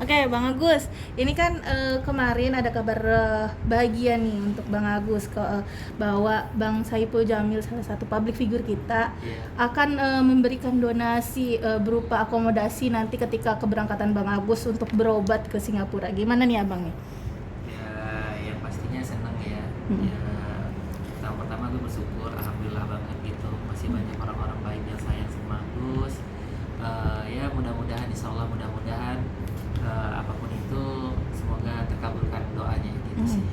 Oke, Bang Agus. Ini kan kemarin ada kabar bahagia nih untuk Bang Agus bahwa Bang Saipul Jamil, salah satu public figure kita, akan memberikan donasi berupa akomodasi nanti ketika keberangkatan Bang Agus untuk berobat ke Singapura. Gimana nih abangnya? Ya, yang pastinya seneng ya. Hmm. Ya, pertama gue bersyukur, alhamdulillah banget gitu. Masih banyak orang-orang baik yang sayang sama Gus. Ya mudah-mudahan, insya Allah mudah-mudahan apapun itu semoga terkabulkan doanya gitu sih.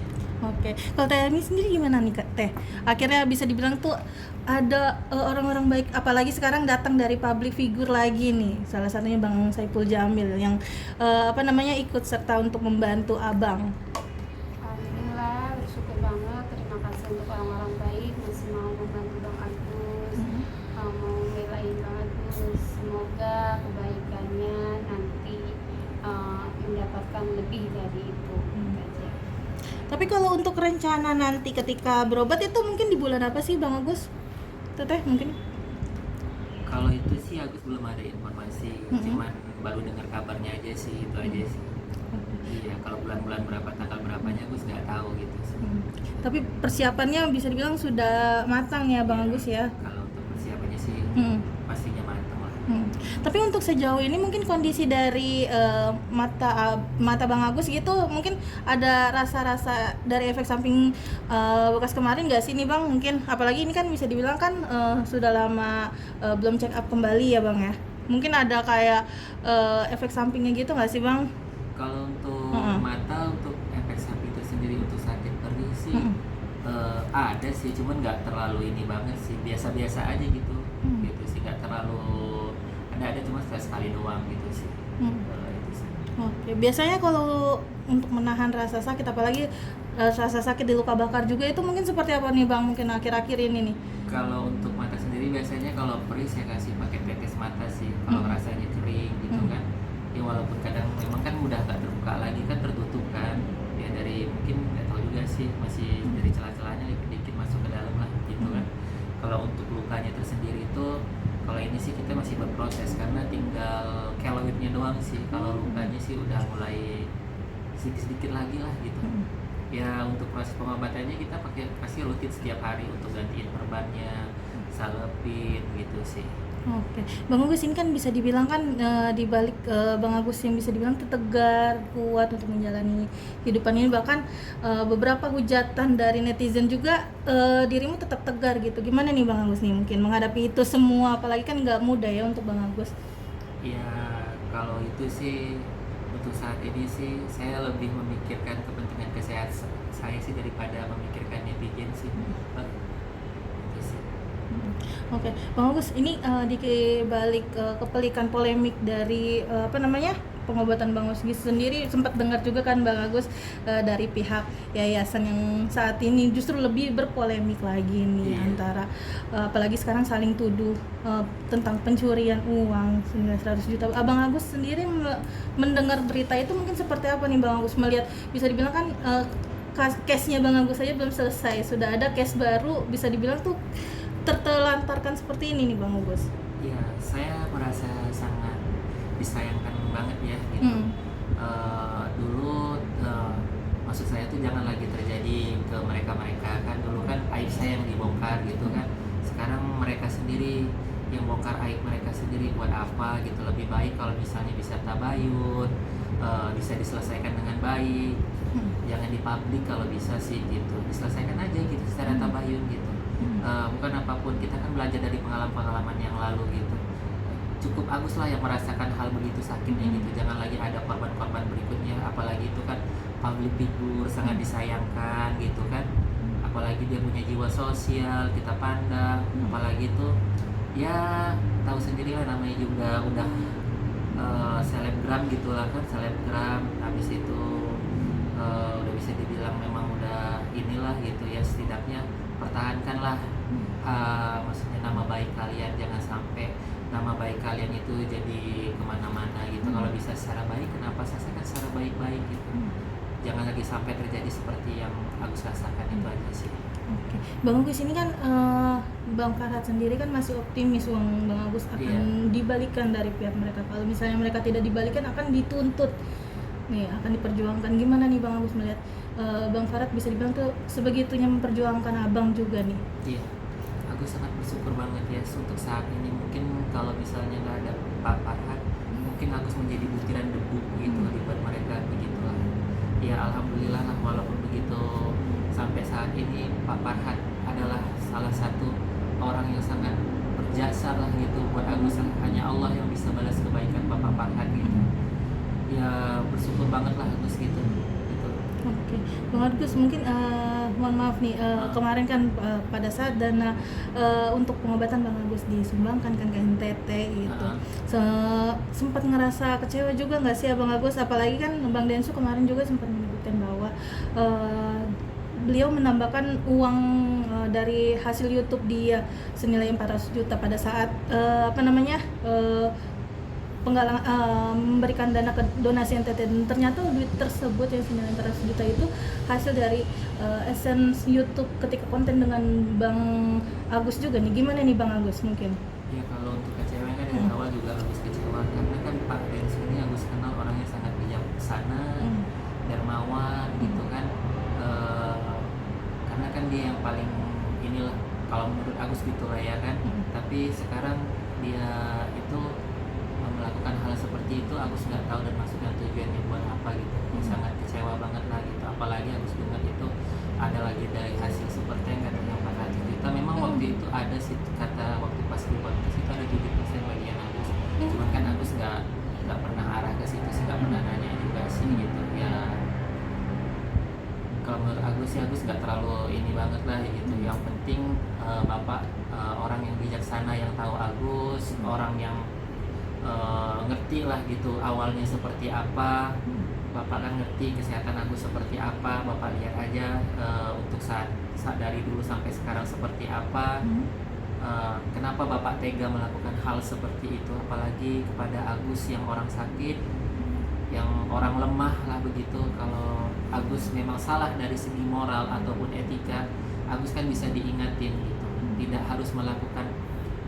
Oke, kalau Teh ini sendiri gimana nih Kak Teh? Akhirnya bisa dibilang tuh ada orang-orang baik, apalagi sekarang datang dari public figure lagi nih. Salah satunya Bang Saipul Jamil yang ikut serta untuk membantu abang. Alhamdulillah, bersyukur banget. Terima kasih untuk orang-orang baik masih mau membantu Bang Agus, mau membelain Bang Agus. Semoga kebaikannya nanti mendapatkan lebih dari itu. Aja. Tapi kalau untuk rencana nanti ketika berobat itu mungkin di bulan apa sih Bang Agus? Teteh mungkin? Kalau itu sih Agus belum ada informasi, cuman baru dengar kabarnya aja sih, itu aja sih. Iya, kalau bulan-bulan berapa, tanggal berapanya Agus nggak tahu gitu sih. Tapi persiapannya bisa dibilang sudah matang ya Bang Agus ya? Kalau untuk persiapannya sih pastinya matang lah. Tapi untuk sejauh ini mungkin kondisi dari mata Bang Agus gitu mungkin ada rasa-rasa dari efek samping bekas kemarin nggak sih nih Bang? Mungkin apalagi ini kan bisa dibilang kan sudah lama belum check up kembali ya Bang ya? Mungkin ada kayak efek sampingnya gitu nggak sih Bang? Kalau untuk mata, untuk efek samping itu sendiri untuk sakit perih sih ada sih, cuman nggak terlalu ini banget sih, biasa-biasa aja gitu, gitu sih, nggak terlalu ada cuma sekali doang gitu sih. Itu sih. Oke, biasanya kalau untuk menahan rasa sakit, apalagi rasa sakit di luka bakar juga itu mungkin seperti apa nih Bang? Mungkin akhir-akhir ini nih. Kalau untuk mata sendiri biasanya kalau perih saya kasih pakai tetes mata sih, kalau rasanya kering gitu kan. Ya walaupun kadang memang kan udah nggak terbuka lagi kan, tertutup kan. Ya dari mungkin nggak tahu juga sih, masih dari celah-celahnya dikit-dikit masuk ke dalam lah gitu kan. Kalau untuk lukanya tersendiri itu, kalau ini sih kita masih berproses karena tinggal keloidnya doang sih. Kalau lukanya sih udah mulai sedikit-sedikit lagi lah gitu. Ya untuk proses pengobatannya kita pasti rutin setiap hari untuk gantiin perbannya, salepin gitu sih. Oke, Bang Agus ini kan bisa dibilang kan di balik Bang Agus yang bisa dibilang tuh tegar, kuat untuk menjalani kehidupan ini, bahkan beberapa hujatan dari netizen juga dirimu tetap tegar gitu. Gimana nih Bang Agus nih mungkin menghadapi itu semua, apalagi kan nggak mudah ya untuk Bang Agus. Ya kalau itu sih untuk saat ini sih saya lebih memikirkan kepentingan kesehatan saya sih daripada memikirkan netizen sih. Itu sih. Oke, Bang Agus, ini di balik kepelikan polemik dari pengobatan Bang Agus sendiri, sempat dengar juga kan Bang Agus dari pihak yayasan yang saat ini justru lebih berpolemik lagi nih antara apalagi sekarang saling tuduh tentang pencurian uang senilai 100 juta. Abang Agus sendiri mendengar berita itu mungkin seperti apa nih Bang Agus, melihat bisa dibilang kan case-nya Bang Agus saja belum selesai, sudah ada case baru bisa dibilang tuh tertelantarkan seperti ini nih Bang Agus. Ya saya merasa sangat disayangkan banget ya gitu. Dulu maksud saya tuh jangan lagi terjadi ke mereka kan, dulu kan aib saya yang dibongkar gitu kan. Sekarang mereka sendiri yang bongkar aib mereka sendiri, buat apa gitu. Lebih baik kalau misalnya bisa tabayun, bisa diselesaikan dengan baik, jangan dipublik kalau bisa sih gitu, diselesaikan aja gitu secara tabayun gitu. Bukan apapun, kita kan belajar dari pengalaman yang lalu gitu. Cukup Agus lah yang merasakan hal begitu sakitnya gitu, jangan lagi ada korban-korban berikutnya, apalagi itu kan public figure, sangat disayangkan gitu kan, apalagi dia punya jiwa sosial, kita pandang, apalagi itu ya tahu sendiri lah, namanya juga udah selebgram gitulah kan, selebgram, habis itu udah bisa dibilang memang udah inilah gitu ya, setidaknya pertahankanlah maksudnya nama baik kalian, jangan sampai nama baik kalian itu jadi kemana-mana gitu. Kalau bisa secara baik, kenapa selesaikan secara baik-baik gitu, jangan lagi sampai terjadi seperti yang Agus rasakan. Itu aja sih. Oke, Bang Agus ini kan Bang Farhat sendiri kan masih optimis uang Bang Agus akan dibalikan dari pihak mereka. Kalau misalnya mereka tidak dibalikan akan dituntut nih akan diperjuangkan. Gimana nih Bang Agus melihat Bang Farad bisa dibilang tuh sebegitunya memperjuangkan abang juga nih? Iya, aku sangat bersyukur banget ya untuk saat ini. Mungkin kalau misalnya nggak ada Pak Farhan, mungkin Agus menjadi butiran debu gitu di buat mereka begitulah. Ya alhamdulillah lah, walaupun begitu sampai saat ini Pak Farhan adalah salah satu orang yang sangat berjasa lah gitu buat Agus. Hanya Allah yang bisa balas kebaikan Bapak Farhan gitu. Ya bersyukur banget lah Agus gitu. Oke, Bang Agus mungkin mohon maaf nih kemarin kan pada saat dana untuk pengobatan Bang Agus disumbangkan kan ke NTT gitu, sempat ngerasa kecewa juga nggak sih Bang Agus? Apalagi kan Bang Densu kemarin juga sempat menyebutkan bahwa beliau menambahkan uang dari hasil YouTube dia senilai 400 juta pada saat penggalang memberikan dana ke donasi NTT, dan ternyata duit tersebut yang senilai 400 juta itu hasil dari AdSense YouTube ketika konten dengan Bang Agus juga nih. Gimana nih Bang Agus mungkin? Ya kalau untuk kecewa kan dari awal juga Agus kecewa karena kan Pak Densu ini Agus kenal orangnya sangat bijaksana, dermawan gitu kan. Karena kan dia yang paling inilah kalau menurut Agus gitu lah ya kan. Tapi sekarang dia itu melakukan hal seperti itu, Agus nggak tahu dan maksudnya tujuannya buat apa gitu. Sangat kecewa banget lah gitu. Apalagi Agus dengar itu ada lagi dari hasil super tank katanya 400 juta. Memang waktu itu ada sih kata waktu pas di podcast itu ada 7% bagian Agus. Cuman kan Agus nggak pernah arah ke situ sih, nggak pernah nanya juga sih gitu ya. Kalau menurut Agus sih Agus nggak terlalu ini banget lah gitu. Yang penting Bapak orang yang bijaksana yang tahu Agus, orang yang ngerti lah gitu awalnya seperti apa. Bapak kan ngerti kesehatan Agus seperti apa. Bapak lihat aja untuk saat dari dulu sampai sekarang seperti apa. Kenapa Bapak tega melakukan hal seperti itu, apalagi kepada Agus yang orang sakit, yang orang lemah lah begitu. Kalau Agus memang salah dari segi moral ataupun etika, Agus kan bisa diingatin gitu, tidak harus melakukan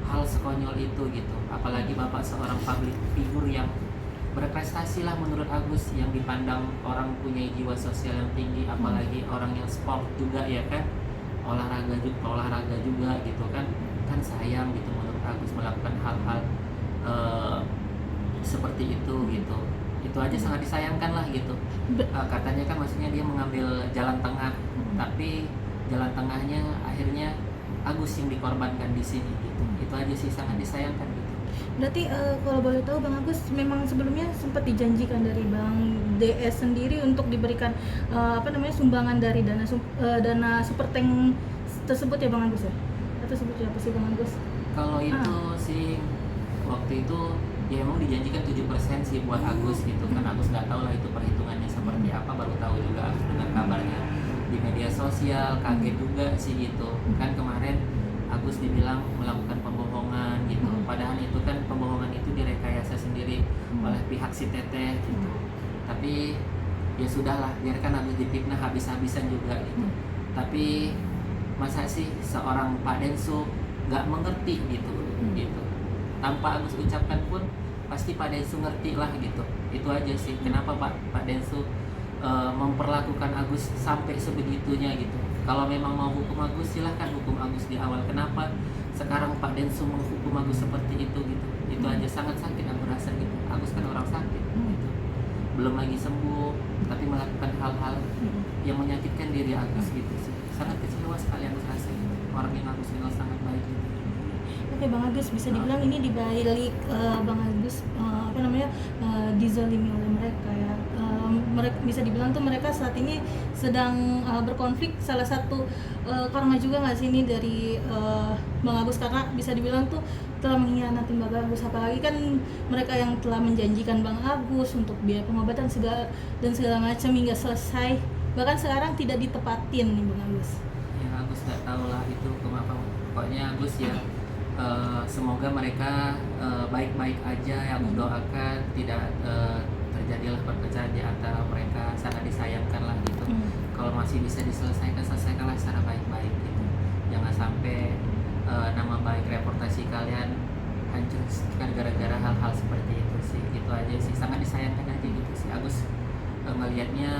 hal sekonyol itu gitu. Apalagi Bapak seorang public figure yang berprestasi lah menurut Agus, yang dipandang orang punya jiwa sosial yang tinggi, apalagi orang yang sport juga ya kan, olahraga juga gitu kan sayang gitu menurut Agus melakukan hal-hal seperti itu gitu. Itu aja sangat disayangkan lah gitu. Katanya kan maksudnya dia mengambil jalan tengah, tapi jalan tengahnya akhirnya Agus yang dikorbankan di sini gitu. Itu aja sih sangat disayangkan gitu. Berarti kalau boleh tahu Bang Agus memang sebelumnya sempat dijanjikan dari Bang DS sendiri untuk diberikan sumbangan dari dana super tank tersebut ya Bang Agus ya? Atau sebutnya apa sih Bang Agus? Kalau itu sih waktu itu ya emang dijanjikan 7% sih buat Agus gitu kan. Agus nggak tahu lah itu perhitungannya seperti apa, baru tahu juga Agus dengan kabarnya di media sosial, kaget juga sih gitu kan. Kemarin Agus dibilang melakukan pembohongan gitu, padahal itu kan pembohongan itu direkayasa sendiri oleh pihak si Teteh gitu. Tapi ya sudahlah, biarkan Agus difitnah habis-habisan juga gitu. Tapi masa sih seorang Pak Densu nggak mengerti gitu gitu, tanpa Agus ucapkan pun pasti Pak Densu ngerti lah gitu. Itu aja sih kenapa Pak Densu memperlakukan Agus sampai sebegitunya gitu. Kalau memang mau hukum Agus silahkan hukum Agus di awal. Kenapa sekarang Pak Densu menghukum Agus seperti itu gitu? Itu aja sangat sakit aku rasa gitu. Agus kan orang sakit gitu, belum lagi sembuh tapi melakukan hal-hal yang menyakitkan diri Agus gitu sih. Sangat kecewa sekali Agus rasa gitu. Orang yang Agus kenal sangat baik gitu. Oke Bang Agus, bisa dibilang ini dibalik Bang Agus dizalimi oleh mereka ya. Mereka bisa dibilang tuh mereka saat ini sedang berkonflik. Salah satu karma juga nggak sih ini dari Bang Agus, karena bisa dibilang tuh telah mengkhianati Bang Agus. Apalagi kan mereka yang telah menjanjikan Bang Agus untuk biaya pengobatan segala macam hingga selesai, bahkan sekarang tidak ditepatin nih Bang Agus. Ya Agus nggak tahu lah itu kenapa. Pokoknya Agus ya semoga mereka baik-baik aja. Yang Agus doakan tidak terjadilah perpecahan di antara mereka. Sangat disayangkan lah gitu. Kalau masih bisa selesaikanlah secara baik-baik gitu. Jangan sampai nama baik reputasi kalian hancur kan gara-gara hal-hal seperti itu sih. Itu aja sih, sangat disayangkan aja gitu sih. Agus ngelihatnya